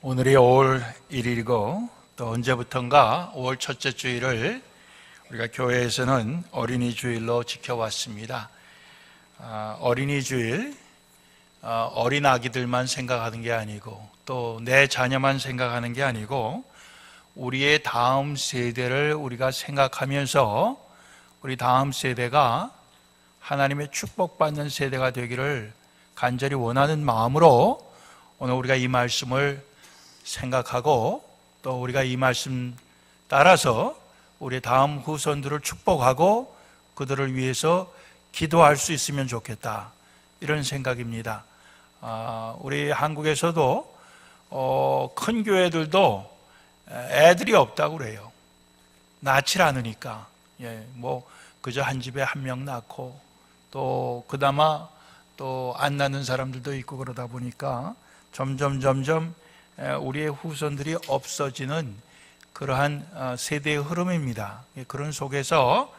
오늘이 5월 1일이고 또 언제부턴가 5월 첫째 주일을 우리가 교회에서는 어린이 주일로 지켜왔습니다. 어린이 주일, 어린 아기들만 생각하는 게 아니고 또 내 자녀만 생각하는 게 아니고 우리의 다음 세대를 우리가 생각하면서 우리 다음 세대가 하나님의 축복받는 세대가 되기를 간절히 원하는 마음으로 오늘 우리가 이 말씀을 생각하고 또 우리가 이 말씀 따라서 우리 다음 후손들을 축복하고 그들을 위해서 기도할 수 있으면 좋겠다, 이런 생각입니다. 우리 한국에서도 큰 교회들도 애들이 없다고 그래요. 낳질 않으니까. 그저 한 집에 한 명 낳고 또 그나마 또 안 낳는 사람들도 있고 그러다 보니까 점점 우리의 후손들이 없어지는 그러한 세대의 흐름입니다. 그런 속에서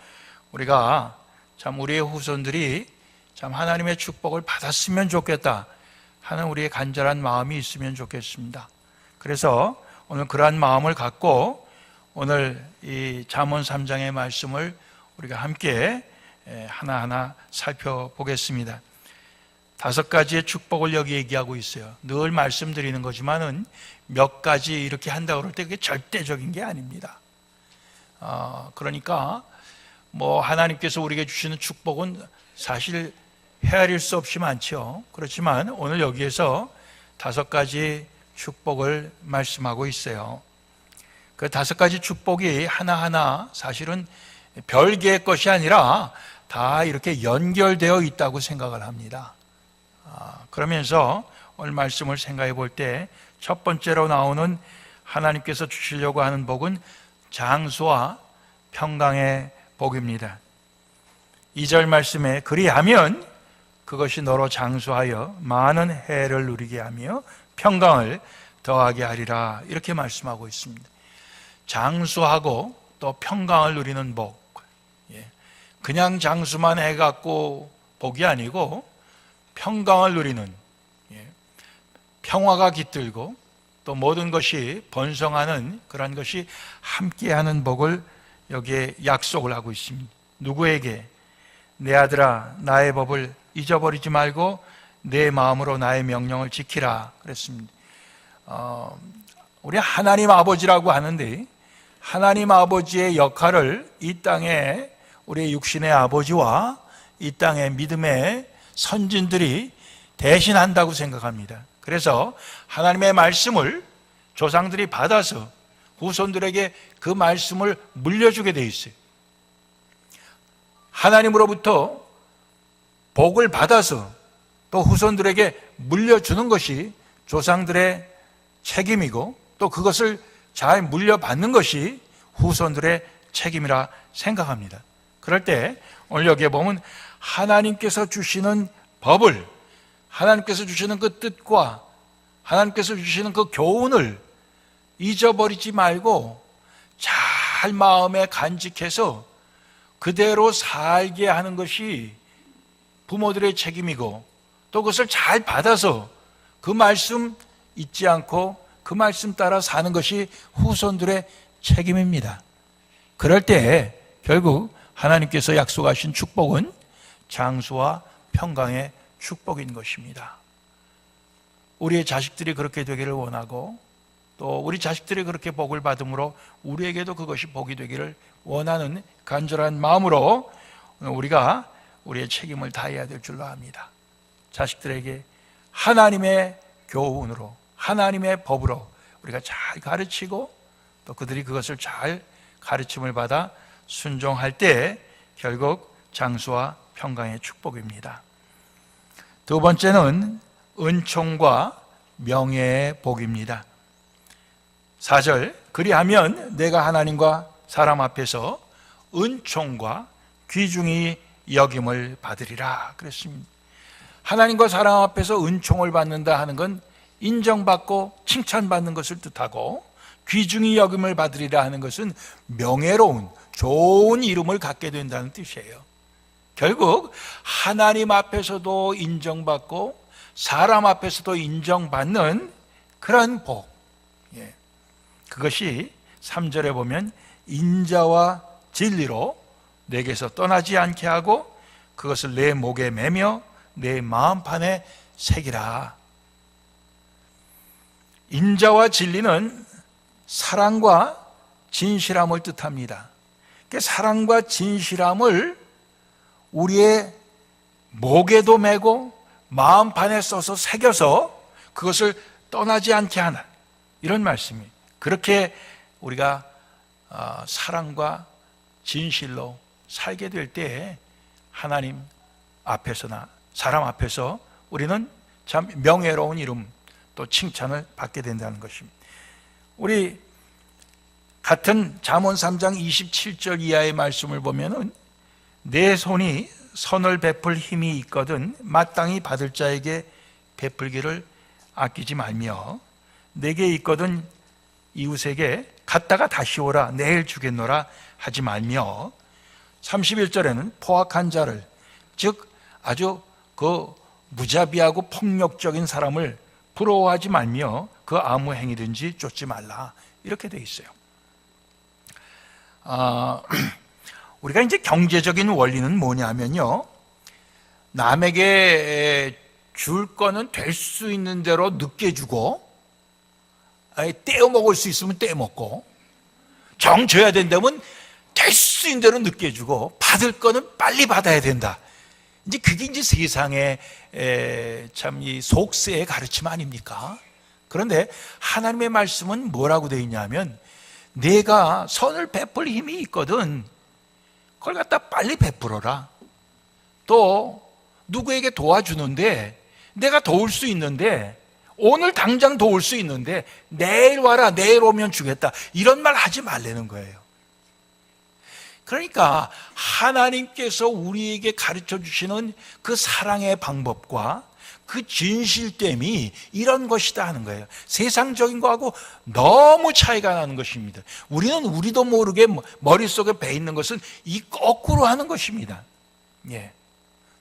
우리가 참 우리의 후손들이 참 하나님의 축복을 받았으면 좋겠다 하는 우리의 간절한 마음이 있으면 좋겠습니다. 그래서 오늘 그러한 마음을 갖고 오늘 이 잠언 3장의 말씀을 우리가 함께 하나하나 살펴보겠습니다. 5가지의 축복을 여기 얘기하고 있어요. 늘 말씀드리는 거지만은 몇 가지 이렇게 한다고 그럴 때 그게 절대적인 게 아닙니다. 그러니까 하나님께서 우리에게 주시는 축복은 사실 헤아릴 수 없이 많죠. 그렇지만 오늘 여기에서 5가지 축복을 말씀하고 있어요. 그 5가지 축복이 하나하나 사실은 별개의 것이 아니라 다 이렇게 연결되어 있다고 생각을 합니다. 그러면서 오늘 말씀을 생각해 볼 때 첫 번째로 나오는 하나님께서 주시려고 하는 복은 장수와 평강의 복입니다. 2절 말씀에 그리하면 그것이 너로 장수하여 많은 해를 누리게 하며 평강을 더하게 하리라, 이렇게 말씀하고 있습니다. 장수하고 또 평강을 누리는 복, 그냥 장수만 해갖고 복이 아니고 평강을 누리는, 평화가 깃들고 또 모든 것이 번성하는 그런 것이 함께하는 복을 여기에 약속을 하고 있습니다. 누구에게? 내 아들아, 나의 법을 잊어버리지 말고 내 마음으로 나의 명령을 지키라 그랬습니다. 우리 하나님 아버지라고 하는데 하나님 아버지의 역할을 이 땅에 우리 육신의 아버지와 이 땅의 믿음의 선진들이 대신한다고 생각합니다. 그래서 하나님의 말씀을 조상들이 받아서 후손들에게 그 말씀을 물려주게 돼 있어요. 하나님으로부터 복을 받아서 또 후손들에게 물려주는 것이 조상들의 책임이고 또 그것을 잘 물려받는 것이 후손들의 책임이라 생각합니다. 그럴 때 오늘 여기에 보면 하나님께서 주시는 법을, 하나님께서 주시는 그 뜻과 하나님께서 주시는 그 교훈을 잊어버리지 말고 잘 마음에 간직해서 그대로 살게 하는 것이 부모들의 책임이고 또 그것을 잘 받아서 그 말씀 잊지 않고 그 말씀 따라 사는 것이 후손들의 책임입니다. 그럴 때 결국 하나님께서 약속하신 축복은 장수와 평강의 축복인 것입니다. 우리의 자식들이 그렇게 되기를 원하고 또 우리 자식들이 그렇게 복을 받음으로 우리에게도 그것이 복이 되기를 원하는 간절한 마음으로 우리가 우리의 책임을 다해야 될 줄로 압니다. 자식들에게 하나님의 교훈으로, 하나님의 법으로 우리가 잘 가르치고 또 그들이 그것을 잘 가르침을 받아 순종할 때 결국 장수와 평강의 축복입니다. 두 번째는 은총과 명예의 복입니다. 4절, 그리하면 내가 하나님과 사람 앞에서 은총과 귀중히 여김을 받으리라 그랬습니다. 하나님과 사람 앞에서 은총을 받는다 하는 건 인정받고 칭찬받는 것을 뜻하고 귀중히 여김을 받으리라 하는 것은 명예로운 좋은 이름을 갖게 된다는 뜻이에요. 결국 하나님 앞에서도 인정받고 사람 앞에서도 인정받는 그런 복, 그것이 3절에 보면 인자와 진리로 내게서 떠나지 않게 하고 그것을 내 목에 매며 내 마음판에 새기라. 인자와 진리는 사랑과 진실함을 뜻합니다. 사랑과 진실함을 우리의 목에도 매고 마음판에 써서 새겨서 그것을 떠나지 않게 하는 이런 말씀이, 그렇게 우리가 사랑과 진실로 살게 될 때 하나님 앞에서나 사람 앞에서 우리는 참 명예로운 이름 또 칭찬을 받게 된다는 것입니다. 우리 같은 잠언 3장 27절 이하의 말씀을 보면은 내 손이 선을 베풀 힘이 있거든 마땅히 받을 자에게 베풀기를 아끼지 말며 내게 있거든 이웃에게 갔다가 다시 오라 내일 주겠노라 하지 말며 31절에는 포악한 자를, 즉 아주 그 무자비하고 폭력적인 사람을 부러워하지 말며 그 아무 행위든지 쫓지 말라, 이렇게 되어 있어요. 우리가 이제 경제적인 원리는 뭐냐면요, 남에게 줄 거는 될 수 있는 대로 늦게 주고, 떼어 먹을 수 있으면 떼어 먹고, 정 줘야 된다면 될 수 있는 대로 늦게 주고, 받을 거는 빨리 받아야 된다. 이제 그게 이제 세상의 참 이 속세의 가르침 아닙니까? 그런데 하나님의 말씀은 뭐라고 되어 있냐면, 내가 선을 베풀 힘이 있거든 그걸 갖다 빨리 베풀어라. 또 누구에게 도와주는데 내가 도울 수 있는데, 오늘 당장 도울 수 있는데 내일 와라, 내일 오면 주겠다, 이런 말 하지 말라는 거예요. 그러니까 하나님께서 우리에게 가르쳐 주시는 그 사랑의 방법과 그 진실됨이 이런 것이다 하는 거예요. 세상적인 거하고 너무 차이가 나는 것입니다. 우리는 우리도 모르게 머릿속에 배 있는 것은 이 거꾸로 하는 것입니다.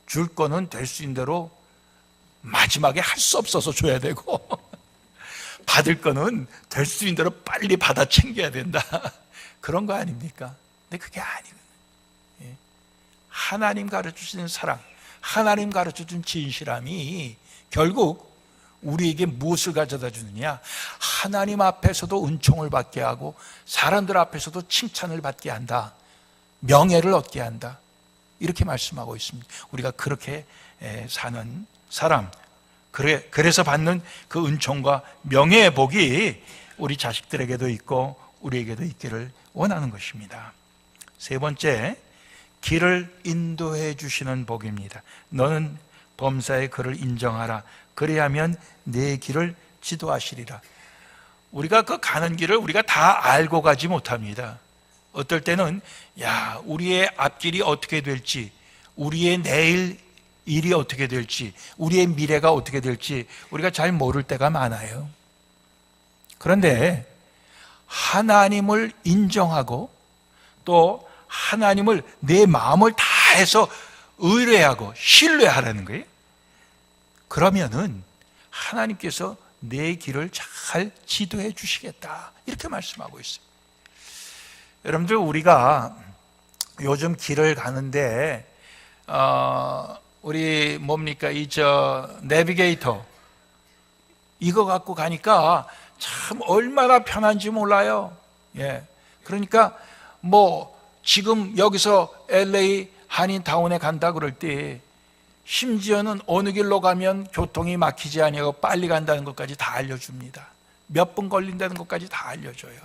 줄 거는 될 수 있는 대로 마지막에 할 수 없어서 줘야 되고 받을 거는 될 수 있는 대로 빨리 받아 챙겨야 된다, 그런 거 아닙니까? 근데 그게 아니거든요. 하나님 가르쳐주시는 사랑, 하나님 가르쳐준 진실함이 결국 우리에게 무엇을 가져다 주느냐, 하나님 앞에서도 은총을 받게 하고 사람들 앞에서도 칭찬을 받게 한다, 명예를 얻게 한다, 이렇게 말씀하고 있습니다. 우리가 그렇게 사는 사람, 그래서 받는 그 은총과 명예의 복이 우리 자식들에게도 있고 우리에게도 있기를 원하는 것입니다. 세 번째, 길을 인도해 주시는 복입니다. 너는 범사의 그를 인정하라, 그리하면 내 길을 지도하시리라. 우리가 그 가는 길을 우리가 다 알고 가지 못합니다. 어떨 때는 우리의 앞길이 어떻게 될지, 우리의 내일 일이 어떻게 될지, 우리의 미래가 어떻게 될지 우리가 잘 모를 때가 많아요. 그런데 하나님을 인정하고 또 하나님을 내 마음을 다해서 의뢰하고 신뢰하라는 거예요. 그러면은 하나님께서 내 길을 잘 지도해 주시겠다, 이렇게 말씀하고 있어요. 여러분들, 우리가 요즘 길을 가는데 우리 뭡니까, 내비게이터 이거 갖고 가니까 참 얼마나 편한지 몰라요. 그러니까 지금 여기서 LA 한인타운에 간다 그럴 때 심지어는 어느 길로 가면 교통이 막히지 아니하고 빨리 간다는 것까지 다 알려줍니다. 몇 분 걸린다는 것까지 다 알려줘요.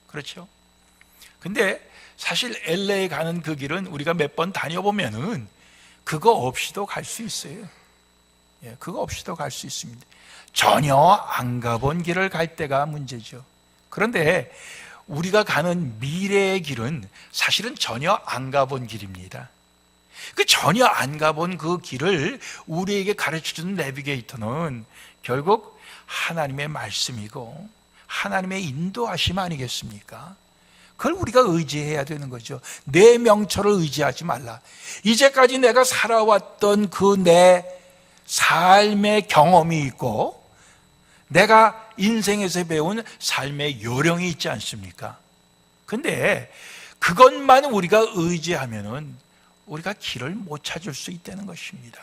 그렇죠? 근데 사실 LA 가는 그 길은 우리가 몇 번 다녀보면은 그거 없이도 갈 수 있어요. 그거 없이도 갈 수 있습니다. 전혀 안 가본 길을 갈 때가 문제죠. 그런데 우리가 가는 미래의 길은 사실은 전혀 안 가본 길입니다. 그 전혀 안 가본 그 길을 우리에게 가르쳐주는 내비게이터는 결국 하나님의 말씀이고 하나님의 인도하심 아니겠습니까? 그걸 우리가 의지해야 되는 거죠. 내 명철을 의지하지 말라. 이제까지 내가 살아왔던 그 내 삶의 경험이 있고 내가 인생에서 배운 삶의 요령이 있지 않습니까? 근데 그것만 우리가 의지하면은 우리가 길을 못 찾을 수 있다는 것입니다.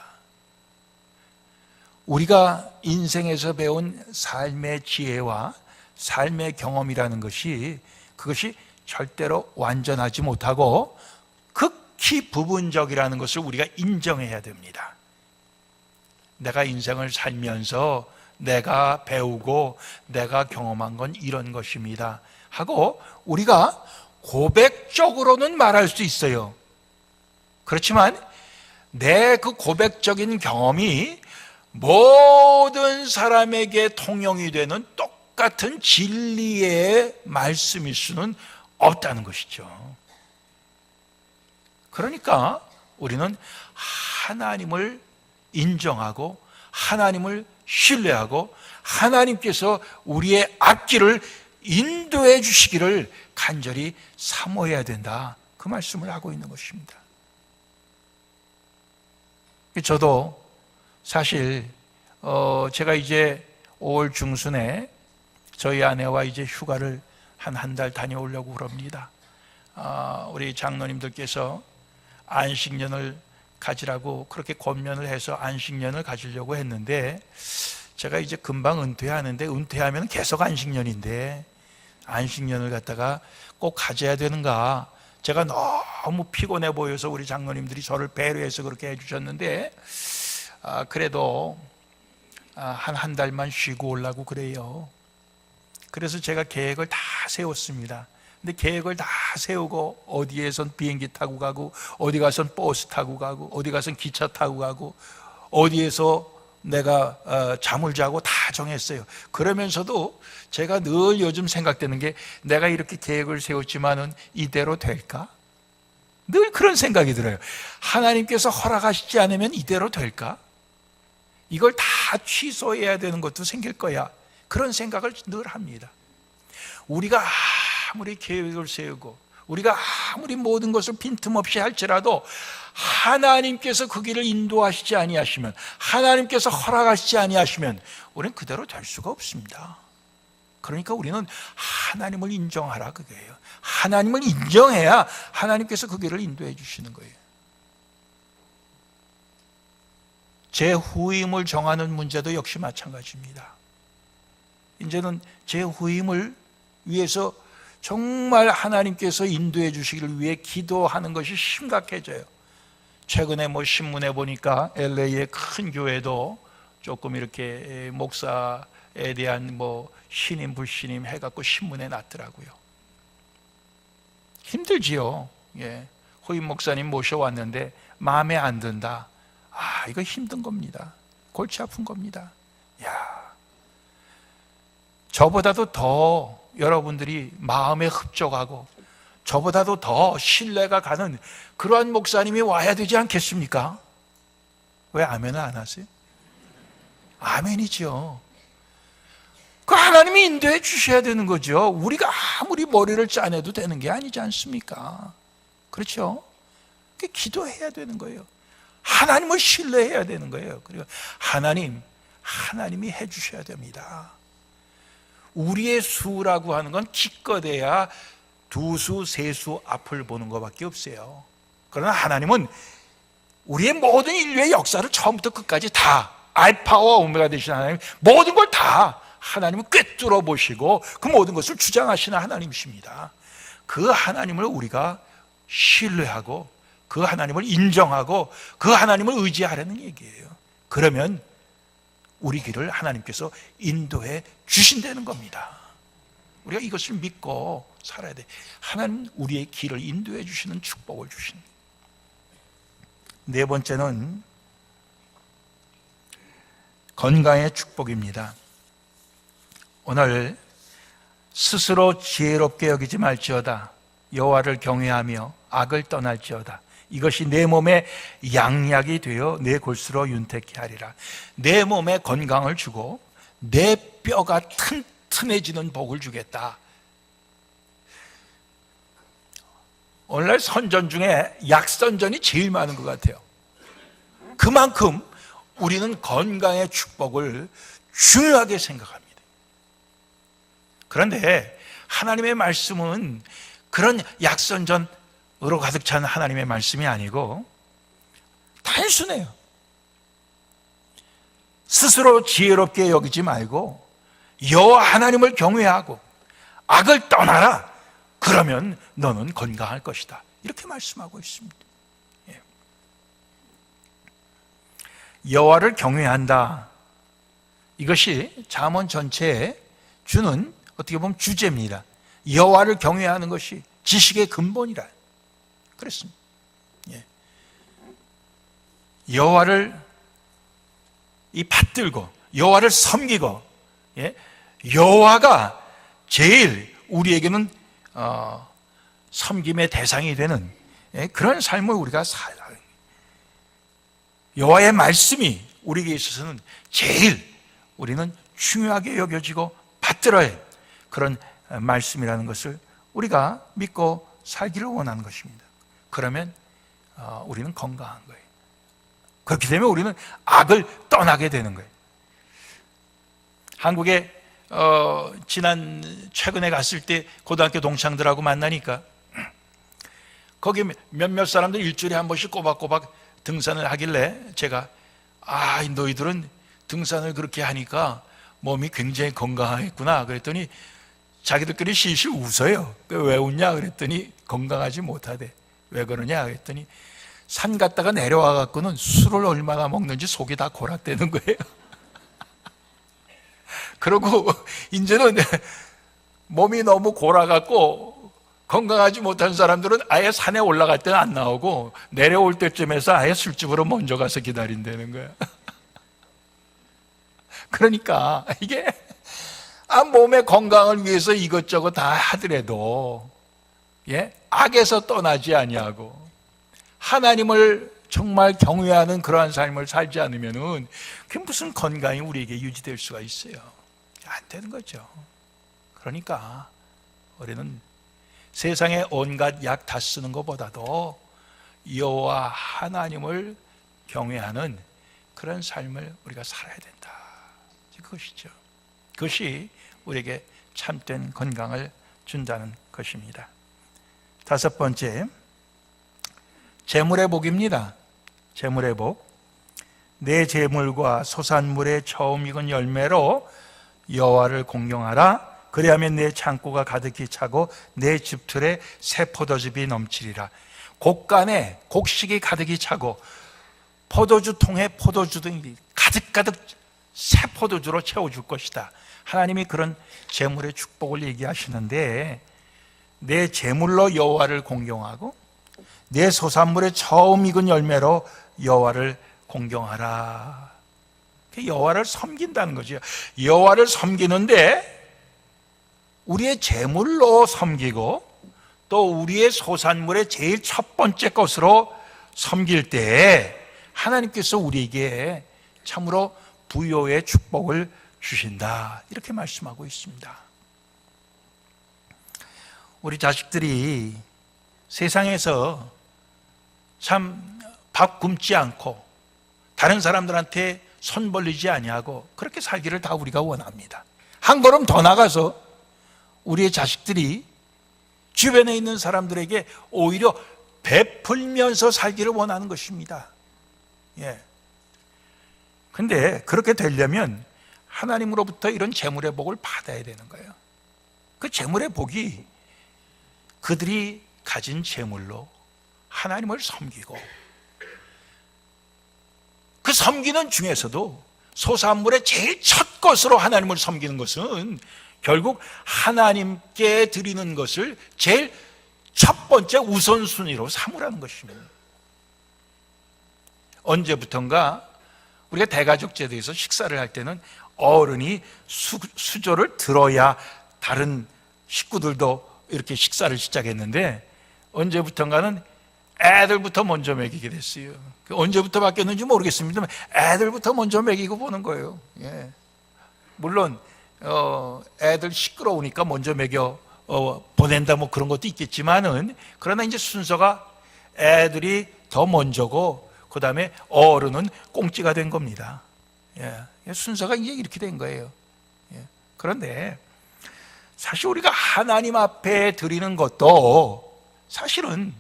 우리가 인생에서 배운 삶의 지혜와 삶의 경험이라는 것이 그것이 절대로 완전하지 못하고 극히 부분적이라는 것을 우리가 인정해야 됩니다. 내가 인생을 살면서 내가 배우고 내가 경험한 건 이런 것입니다 하고 우리가 고백적으로는 말할 수 있어요. 그렇지만 내 그 고백적인 경험이 모든 사람에게 통용이 되는 똑같은 진리의 말씀일 수는 없다는 것이죠. 그러니까 우리는 하나님을 인정하고 하나님을 신뢰하고 하나님께서 우리의 앞길을 인도해 주시기를 간절히 사모해야 된다, 그 말씀을 하고 있는 것입니다. 저도 사실 제가 이제 5월 중순에 저희 아내와 이제 휴가를 한 달 다녀오려고 그럽니다. 우리 장로님들께서 안식년을 가지라고 그렇게 권면을 해서 안식년을 가지려고 했는데 제가 이제 금방 은퇴하는데 은퇴하면 계속 안식년인데 안식년을 갖다가 꼭 가져야 되는가, 제가 너무 피곤해 보여서 우리 장로님들이 저를 배려해서 그렇게 해주셨는데 그래도 한 달만 쉬고 오려고 그래요. 그래서 제가 계획을 다 세웠습니다. 근데 계획을 다 세우고 어디에선 비행기 타고 가고 어디 가선 버스 타고 가고 어디 가선 기차 타고 가고 어디에서 내가 잠을 자고 다 정했어요. 그러면서도 제가 늘 요즘 생각되는 게 내가 이렇게 계획을 세웠지만은 이대로 될까? 늘 그런 생각이 들어요. 하나님께서 허락하시지 않으면 이대로 될까? 이걸 다 취소해야 되는 것도 생길 거야. 그런 생각을 늘 합니다. 우리가 아무리 계획을 세우고 우리가 아무리 모든 것을 빈틈없이 할지라도 하나님께서 그 길을 인도하시지 아니하시면, 하나님께서 허락하시지 아니하시면 우리는 그대로 될 수가 없습니다. 그러니까 우리는 하나님을 인정하라, 그거예요. 하나님을 인정해야 하나님께서 그 길을 인도해 주시는 거예요. 제 후임을 정하는 문제도 역시 마찬가지입니다. 이제는 제 후임을 위해서 정말 하나님께서 인도해 주시기를 위해 기도하는 것이 심각해져요. 최근에 신문에 보니까 LA의 큰 교회도 조금 이렇게 목사에 대한 신임 불신임 해갖고 신문에 났더라고요. 힘들지요. 예. 후임 목사님 모셔왔는데 마음에 안 든다. 이거 힘든 겁니다. 골치 아픈 겁니다. 저보다도 더 여러분들이 마음에 흡족하고 저보다도 더 신뢰가 가는 그러한 목사님이 와야 되지 않겠습니까? 왜 아멘을 안 하세요? 아멘이죠. 그 하나님이 인도해 주셔야 되는 거죠. 우리가 아무리 머리를 짜내도 되는 게 아니지 않습니까? 그렇죠? 기도해야 되는 거예요. 하나님을 신뢰해야 되는 거예요. 그리고 하나님이 해 주셔야 됩니다. 우리의 수라고 하는 건 기껏해야 2수, 3수 앞을 보는 것밖에 없어요. 그러나 하나님은 우리의 모든 인류의 역사를 처음부터 끝까지 다, 알파와 오메가 되신 하나님, 모든 걸 다 하나님은 꿰뚫어 보시고 그 모든 것을 주장하시는 하나님이십니다. 그 하나님을 우리가 신뢰하고 그 하나님을 인정하고 그 하나님을 의지하라는 얘기예요. 그러면 우리 길을 하나님께서 인도해 주신다는 겁니다. 우리가 이것을 믿고 살아야 돼. 하나님 우리의 길을 인도해 주시는 축복을 주신. 네 번째는 건강의 축복입니다. 오늘 스스로 지혜롭게 여기지 말지어다. 여호와를 경외하며 악을 떠날지어다. 이것이 내 몸에 양약이 되어 내 골수로 윤택케 하리라. 내 몸에 건강을 주고 내 뼈가 튼튼해지는 복을 주겠다. 오늘날 선전 중에 약선전이 제일 많은 것 같아요. 그만큼 우리는 건강의 축복을 중요하게 생각합니다. 그런데 하나님의 말씀은 그런 약선전으로 가득 찬 하나님의 말씀이 아니고 단순해요. 스스로 지혜롭게 여기지 말고 여호와 하나님을 경외하고 악을 떠나라. 그러면 너는 건강할 것이다. 이렇게 말씀하고 있습니다. 여호와를 경외한다. 이것이 잠언 전체에 주는 어떻게 보면 주제입니다. 여호와를 경외하는 것이 지식의 근본이라 그랬습니다. 여호와를 받들고 여호와를 섬기고 여호와가 제일 우리에게는 섬김의 대상이 되는 그런 삶을 우리가 살아야 해요. 여호와의 말씀이 우리에게 있어서는 제일 우리는 중요하게 여겨지고 받들어야 해요. 그런 말씀이라는 것을 우리가 믿고 살기를 원하는 것입니다. 그러면 우리는 건강한 거예요. 그렇게 되면 우리는 악을 떠나게 되는 거예요. 한국에 최근에 갔을 때 고등학교 동창들하고 만나니까 거기 몇몇 사람들 일주일에 한 번씩 꼬박꼬박 등산을 하길래 제가 너희들은 등산을 그렇게 하니까 몸이 굉장히 건강하겠구나 그랬더니 자기들끼리 실실 웃어요. 왜 웃냐 그랬더니 건강하지 못하대. 왜 그러냐 그랬더니 산 갔다가 내려와 갖고는 술을 얼마나 먹는지 속이 다 골아대는 거예요. 그러고 이제는 몸이 너무 골아갖고 건강하지 못한 사람들은 아예 산에 올라갈 때는 안 나오고 내려올 때쯤에서 아예 술집으로 먼저 가서 기다린다는 거야. 그러니까 이게 몸의 건강을 위해서 이것저것 다 하더라도 악에서 떠나지 아니하고 하나님을 정말 경외하는 그러한 삶을 살지 않으면은 그게 무슨 건강이 우리에게 유지될 수가 있어요? 안 되는 거죠. 그러니까 우리는 세상에 온갖 약 다 쓰는 것보다도 여호와 하나님을 경외하는 그런 삶을 우리가 살아야 된다. 그것이죠. 그것이 우리에게 참된 건강을 준다는 것입니다. 다섯 번째, 재물의 복입니다. 재물의 복. 내 재물과 소산물의 처음 익은 열매로 여호와를 공경하라. 그리하면 내 창고가 가득히 차고 내 집틀에 새 포도즙이 넘치리라. 곡간에 곡식이 가득히 차고 포도주 통에 포도주 등이 가득가득 새 포도주로 채워줄 것이다. 하나님이 그런 재물의 축복을 얘기하시는데 내 재물로 여호와를 공경하고 내 소산물의 처음 익은 열매로 여호와를 공경하라. 여호와를 섬긴다는 거죠. 여호와를 섬기는데 우리의 재물로 섬기고 또 우리의 소산물의 제일 첫 번째 것으로 섬길 때 하나님께서 우리에게 참으로 부요의 축복을 주신다. 이렇게 말씀하고 있습니다. 우리 자식들이 세상에서 참 밥 굶지 않고 다른 사람들한테 손 벌리지 아니하고 그렇게 살기를 다 우리가 원합니다. 한 걸음 더 나가서 우리의 자식들이 주변에 있는 사람들에게 오히려 베풀면서 살기를 원하는 것입니다. 근데 그렇게 되려면 하나님으로부터 이런 재물의 복을 받아야 되는 거예요. 그 재물의 복이 그들이 가진 재물로 하나님을 섬기고 그 섬기는 중에서도 소산물의 제일 첫 것으로 하나님을 섬기는 것은 결국 하나님께 드리는 것을 제일 첫 번째 우선순위로 삼으라는 것입니다. 언제부턴가 우리가 대가족 제도에서 식사를 할 때는 어른이 수저를 들어야 다른 식구들도 이렇게 식사를 시작했는데 언제부턴가는 애들부터 먼저 먹이게 됐어요. 언제부터 바뀌었는지 모르겠습니다만 애들부터 먼저 먹이고 보는 거예요. 물론 애들 시끄러우니까 먼저 먹여 보낸다 뭐 그런 것도 있겠지만은 그러나 이제 순서가 애들이 더 먼저고 그 다음에 어른은 꽁찌가 된 겁니다. 순서가 이제 이렇게 된 거예요. 그런데 사실 우리가 하나님 앞에 드리는 것도 사실은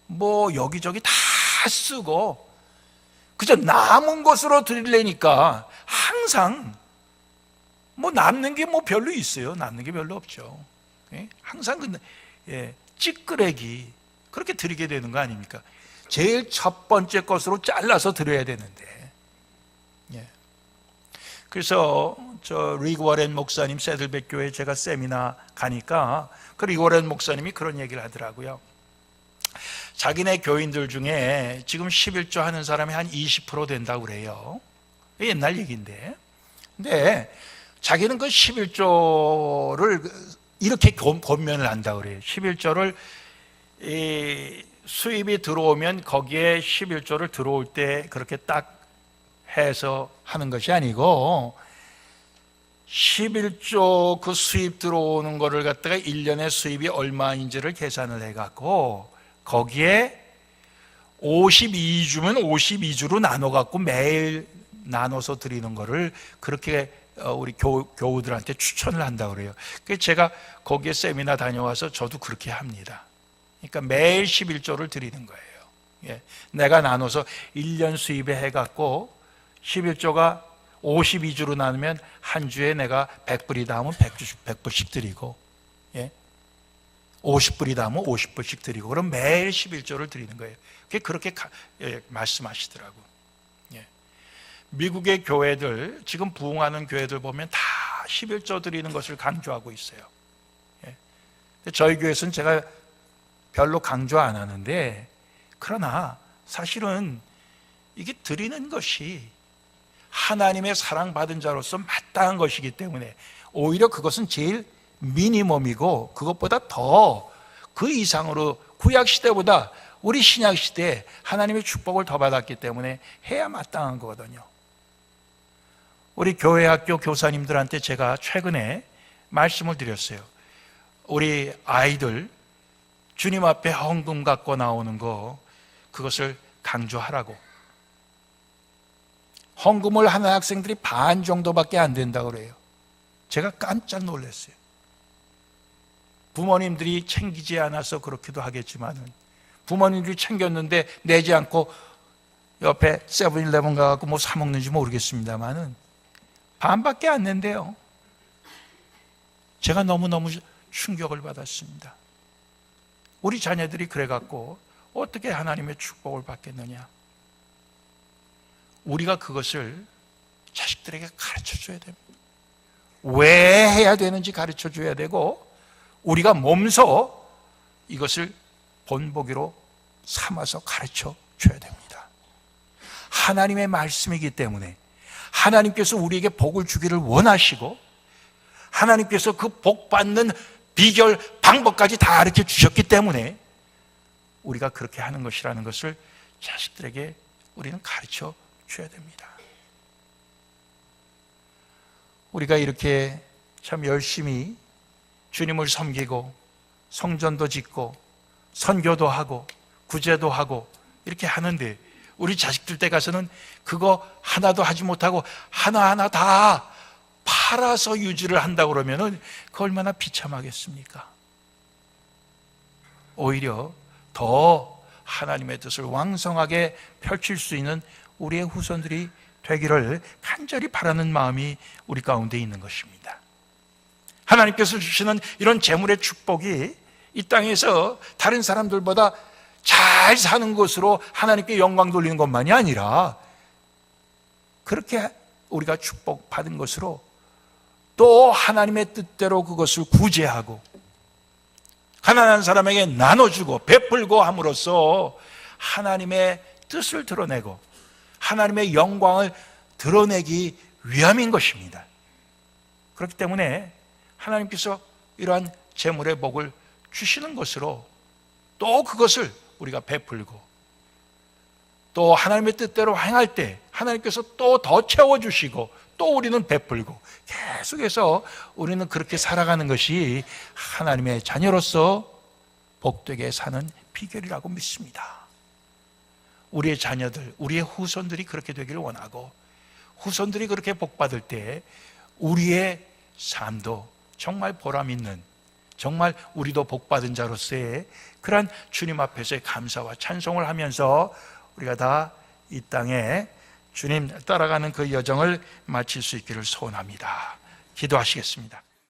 뭐 여기저기 다 쓰고 그저 남은 것으로 드리려니까 항상 뭐 남는 게 뭐 별로 있어요? 남는 게 별로 없죠. 항상 찌끄레기 그렇게 드리게 되는 거 아닙니까? 제일 첫 번째 것으로 잘라서 드려야 되는데. 그래서 저 리그 워렌 목사님 세들백 교회 제가 세미나 가니까 그 리그 워렌 목사님이 그런 얘기를 하더라고요. 자기네 교인들 중에 지금 11조 하는 사람이 한 20% 된다고 그래요. 옛날 얘기인데. 근데 자기는 그 11조를 이렇게 권면을 한다고 그래요. 11조를 수입이 들어오면 거기에 11조를 들어올 때 그렇게 딱 해서 하는 것이 아니고 11조 그 수입 들어오는 거를 갖다가 1년에 수입이 얼마인지를 계산을 해갖고 거기에 52주면 52주로 나눠갖고 매일 나눠서 드리는 거를 그렇게 우리 교우들한테 추천을 한다고 그래요. 그래서 제가 거기에 세미나 다녀와서 저도 그렇게 합니다. 그러니까 매일 11조를 드리는 거예요. 내가 나눠서 1년 수입에 해갖고 11조가 52주로 나누면 한 주에 내가 100불이다 하면 100불씩 드리고 50불이다 하면 50불씩 드리고 그럼 매일 11조를 드리는 거예요. 그렇게 말씀하시더라고요. 미국의 교회들, 지금 부흥하는 교회들 보면 다 11조 드리는 것을 강조하고 있어요. 저희 교회에서는 제가 별로 강조 안 하는데 그러나 사실은 이게 드리는 것이 하나님의 사랑받은 자로서 마땅한 것이기 때문에 오히려 그것은 제일 미니멈이고 그것보다 더 그 이상으로 구약시대보다 우리 신약시대에 하나님의 축복을 더 받았기 때문에 해야 마땅한 거거든요. 우리 교회 학교 교사님들한테 제가 최근에 말씀을 드렸어요. 우리 아이들 주님 앞에 헌금 갖고 나오는 거 그것을 강조하라고. 헌금을 하는 학생들이 반 정도밖에 안 된다고 그래요. 제가 깜짝 놀랐어요. 부모님들이 챙기지 않아서 그렇기도 하겠지만 부모님들이 챙겼는데 내지 않고 옆에 세븐일레븐 가서 뭐 사 먹는지 모르겠습니다만은 반밖에 안 낸대요. 제가 너무너무 충격을 받았습니다. 우리 자녀들이 그래갖고 어떻게 하나님의 축복을 받겠느냐. 우리가 그것을 자식들에게 가르쳐줘야 됩니다. 왜 해야 되는지 가르쳐줘야 되고 우리가 몸소 이것을 본보기로 삼아서 가르쳐줘야 됩니다. 하나님의 말씀이기 때문에 하나님께서 우리에게 복을 주기를 원하시고 하나님께서 그 복 받는 비결, 방법까지 다 가르쳐 주셨기 때문에 우리가 그렇게 하는 것이라는 것을 자식들에게 우리는 가르쳐 줘야 됩니다. 우리가 이렇게 참 열심히 주님을 섬기고 성전도 짓고 선교도 하고 구제도 하고 이렇게 하는데 우리 자식들 때 가서는 그거 하나도 하지 못하고 하나하나 다 팔아서 유지를 한다고 그러면은 그 얼마나 비참하겠습니까? 오히려 더 하나님의 뜻을 왕성하게 펼칠 수 있는 우리의 후손들이 되기를 간절히 바라는 마음이 우리 가운데 있는 것입니다. 하나님께서 주시는 이런 재물의 축복이 이 땅에서 다른 사람들보다 잘 사는 것으로 하나님께 영광 돌리는 것만이 아니라 그렇게 우리가 축복받은 것으로 또 하나님의 뜻대로 그것을 구제하고 가난한 사람에게 나눠주고 베풀고 함으로써 하나님의 뜻을 드러내고 하나님의 영광을 드러내기 위함인 것입니다. 그렇기 때문에 하나님께서 이러한 재물의 복을 주시는 것으로 또 그것을 우리가 베풀고 또 하나님의 뜻대로 행할 때 하나님께서 또 더 채워주시고 또 우리는 베풀고 계속해서 우리는 그렇게 살아가는 것이 하나님의 자녀로서 복되게 사는 비결이라고 믿습니다. 우리의 자녀들, 우리의 후손들이 그렇게 되기를 원하고 후손들이 그렇게 복받을 때 우리의 삶도 정말 보람 있는 정말 우리도 복받은 자로서의 그러한 주님 앞에서의 감사와 찬송을 하면서 우리가 다 이 땅에 주님 따라가는 그 여정을 마칠 수 있기를 소원합니다. 기도하시겠습니다.